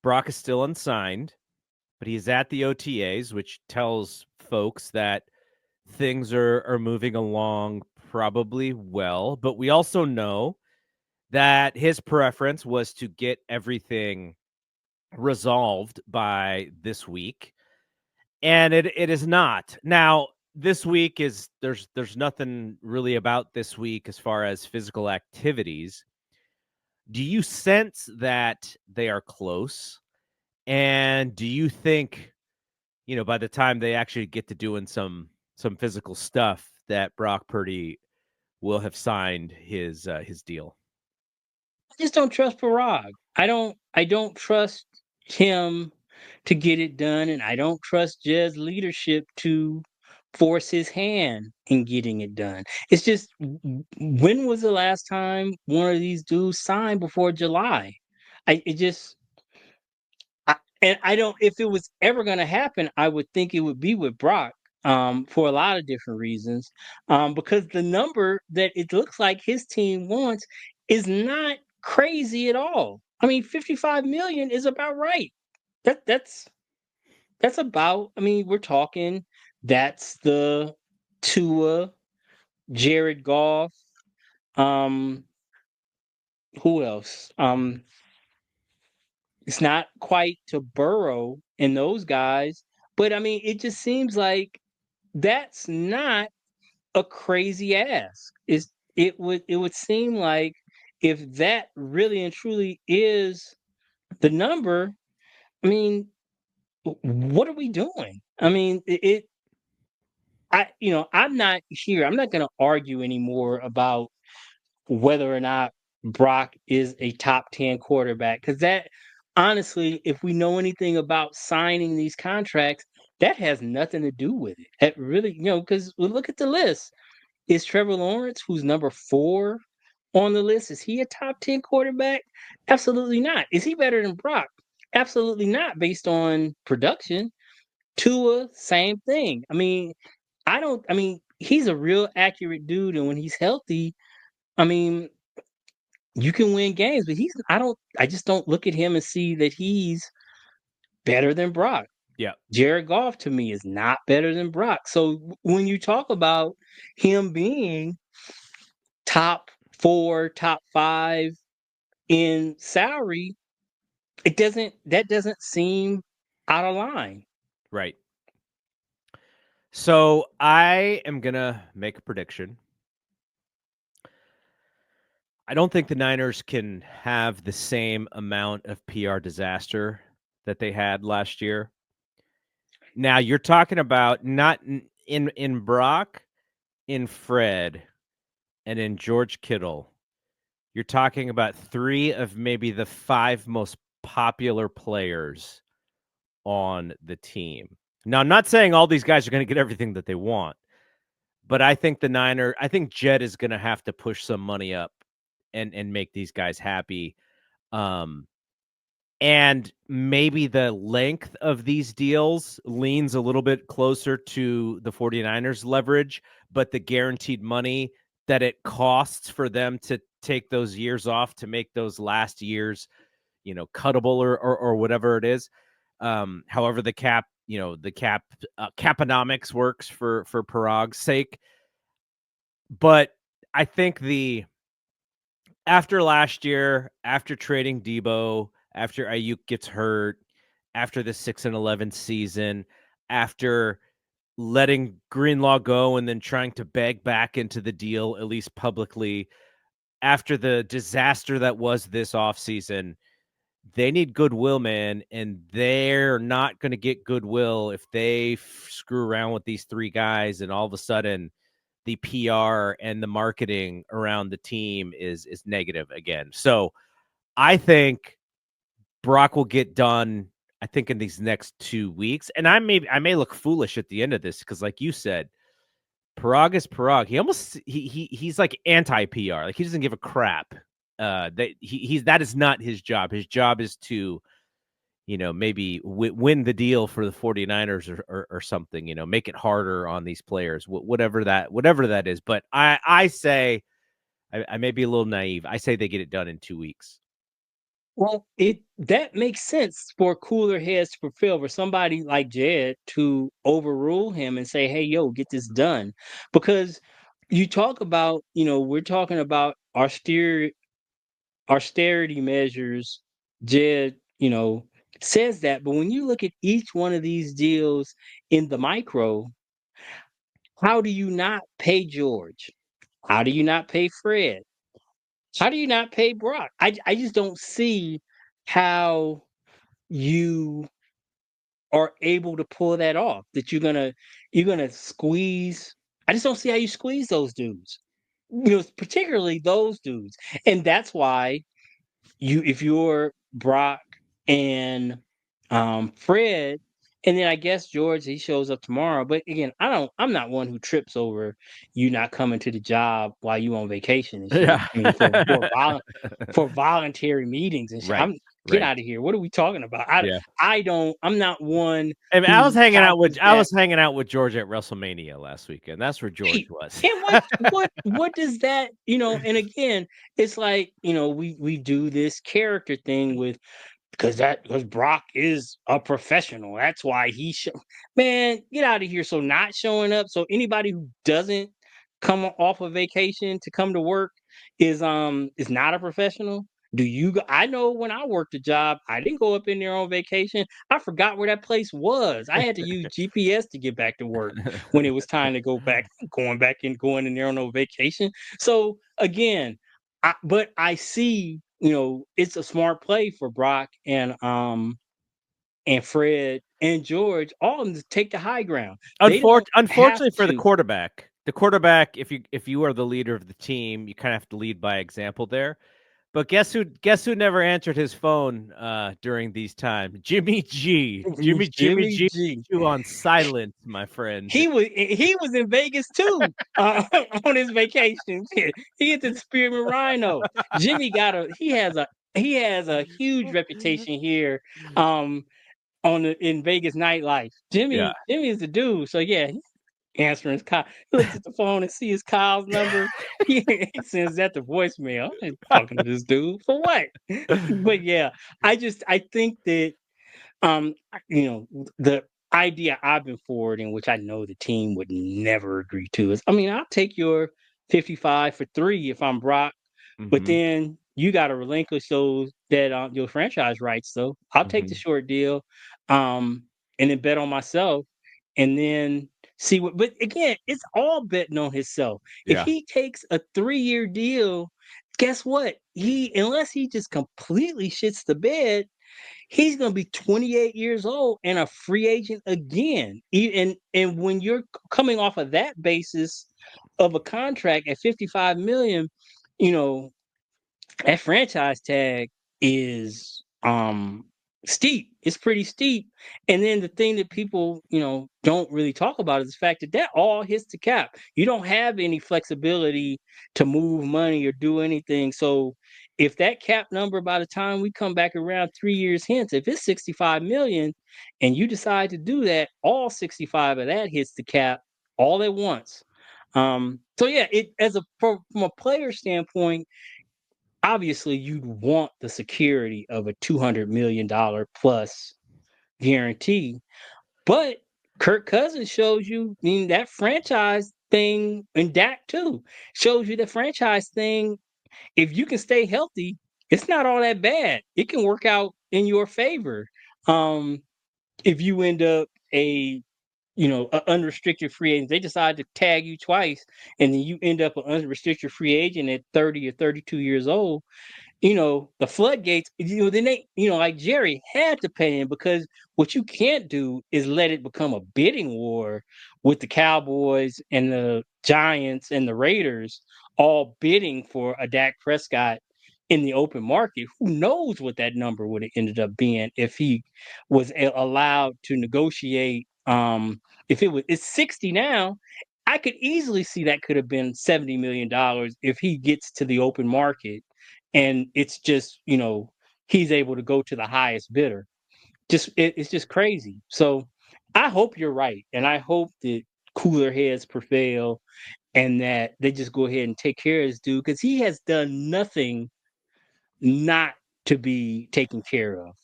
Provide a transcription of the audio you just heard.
Brock is still unsigned, but he's at the OTAs, which tells folks that things are moving along probably well. But we also know that his preference was to get everything resolved by this week, and it is not. Now, this week is there's nothing really about this week as far as physical activities. Do you sense that they are close? And do you think, by the time they actually get to doing some physical stuff, that Brock Purdy will have signed his deal? I just don't trust Parag. I don't trust him to get it done, and I don't trust Jed's leadership to force his hand in getting it done. It's just when was the last time one of these dudes signed before July? I it just I, and I don't. If it was ever going to happen, I would think it would be with Brock. For a lot of different reasons, because the number that it looks like his team wants is not crazy at all. I mean, 55 million is about right. That's about. I mean, we're talking. That's the Tua, Jared Goff. Um, who else? It's not quite to Burrow and those guys, but I mean, it just seems like that's not a crazy ask. It would seem like if that really and truly is the number, I mean, what are we doing? I mean, I'm not here. I'm not going to argue anymore about whether or not Brock is a top 10 quarterback. Because that, honestly, if we know anything about signing these contracts, that has nothing to do with it. That really, because look at the list. Is Trevor Lawrence, who's number 4 on the list, is he a top 10 quarterback? Absolutely not. Is he better than Brock? Absolutely not, based on production. Tua, same thing. I mean, he's a real accurate dude, and when he's healthy, I mean, you can win games, but I just don't look at him and see that he's better than Brock. Yeah. Jared Goff to me is not better than Brock. So when you talk about him being top 4, top 5 in salary, that doesn't seem out of line. Right. So I am gonna make a prediction. I don't think the Niners can have the same amount of PR disaster that they had last year. Now you're talking about not in Brock, in Fred, and in George Kittle. You're talking about 3 of maybe the 5 most popular players on the team. Now, I'm not saying all these guys are going to get everything that they want, but I think Jed is going to have to push some money up and make these guys happy. Um, and maybe the length of these deals leans a little bit closer to the 49ers leverage, but the guaranteed money that it costs for them to take those years off to make those last years, cuttable or whatever it is. However, the caponomics works for Parag's sake. But I think the after last year, after trading Debo, after Ayuk gets hurt, after the 6-11 season, after letting Greenlaw go and then trying to beg back into the deal, at least publicly, after the disaster that was this offseason, they need goodwill, man, and they're not going to get goodwill if they screw around with these 3 guys and all of a sudden the PR and the marketing around the team is negative again. So I think Brock will get done, I think, in these next 2 weeks. And I may look foolish at the end of this because, like you said, Parag is Parag. He's like anti-PR. Like he doesn't give a crap. That is not his job. His job is to maybe win the deal for the 49ers or something, make it harder on these players, whatever that is. But I say, I may be a little naive. I say they get it done in 2 weeks. Well, it that makes sense for cooler heads to prevail, for somebody like Jed to overrule him and say, "Hey, yo, get this done," because you talk about, we're talking about austerity measures. Jed, says that, but when you look at each one of these deals in the micro, how do you not pay George? How do you not pay Fred? How do you not pay Brock? I just don't see how you are able to pull that off. That you're gonna squeeze. I just don't see how you squeeze those dudes. Particularly those dudes, and that's why if you're Brock and Fred, and then I guess George, he shows up tomorrow. But again, I'm not one who trips over you not coming to the job while you on vacation and shit. Yeah. I mean, for voluntary meetings and shit. Right. Get Right. out of here. What are we talking about? Yeah. I'm not one I mean, who couches I that. was hanging out with George at WrestleMania last weekend. That's where George Right. was. And what does that, and again, it's like, we do this character thing with, because Brock is a professional. That's why man, get out of here. So not showing up. So anybody who doesn't come off of vacation to come to work is not a professional. I know when I worked a job, I didn't go up in there on vacation. I forgot where that place was. I had to use GPS to get back to work when it was time to go back, going in there on no vacation. So again, but I see, it's a smart play for Brock and Fred and George, all of them to take the high ground. They don't have Unfortunately for to. the quarterback, if you are the leader of the team, you kind of have to lead by example there. But guess who never answered his phone during these times? Jimmy G. Jimmy Jimmy G G. you on silent, my friend. He was in Vegas too, on his vacation. He hit the Spearman Rhino. Jimmy he has a huge reputation here, um, in Vegas nightlife. Yeah. Jimmy is the dude. So yeah, answering his call. He looks at the phone and sees Kyle's number. He sends that to voicemail. I ain't talking to this dude for what? But yeah, I think that the idea I've been forwarding, which I know the team would never agree to, is, I mean, I'll take your 55 for 3 if I'm Brock, but Mhm. then you got to relinquish those that your franchise rights. So I'll take the Mhm. short deal, um, and then bet on myself, and then see what. But again, it's all betting on himself. If Yeah. he takes a 3-year deal, guess what? Unless he just completely shits the bed, he's going to be 28 years old and a free agent again. And when you're coming off of that basis of a contract at 55 million, you know, that franchise tag is steep. It's pretty steep. And then the thing that people, don't really talk about is the fact that all hits the cap. You don't have any flexibility to move money or do anything. So if that cap number, by the time we come back around 3 years hence, if it's 65 million and you decide to do that, all 65 of that hits the cap all at once. So yeah, from a player standpoint, obviously you'd want the security of a $200 million plus guarantee. But Kirk Cousins shows you, I mean, that franchise thing, and Dak too, shows you the franchise thing. If you can stay healthy, it's not all that bad. It can work out in your favor. Um, if you end up a unrestricted free agent, they decide to tag you twice, and then you end up an unrestricted free agent at 30 or 32 years old. The floodgates, then like Jerry had to pay him, because what you can't do is let it become a bidding war with the Cowboys and the Giants and the Raiders all bidding for a Dak Prescott in the open market. Who knows what that number would have ended up being if he was allowed to negotiate. If it's 60 now, I could easily see that could have been $70 million if he gets to the open market, and it's just he's able to go to the highest bidder. It's just crazy. So I hope you're right, and I hope that cooler heads prevail, and that they just go ahead and take care of this dude, because he has done nothing not to be taken care of.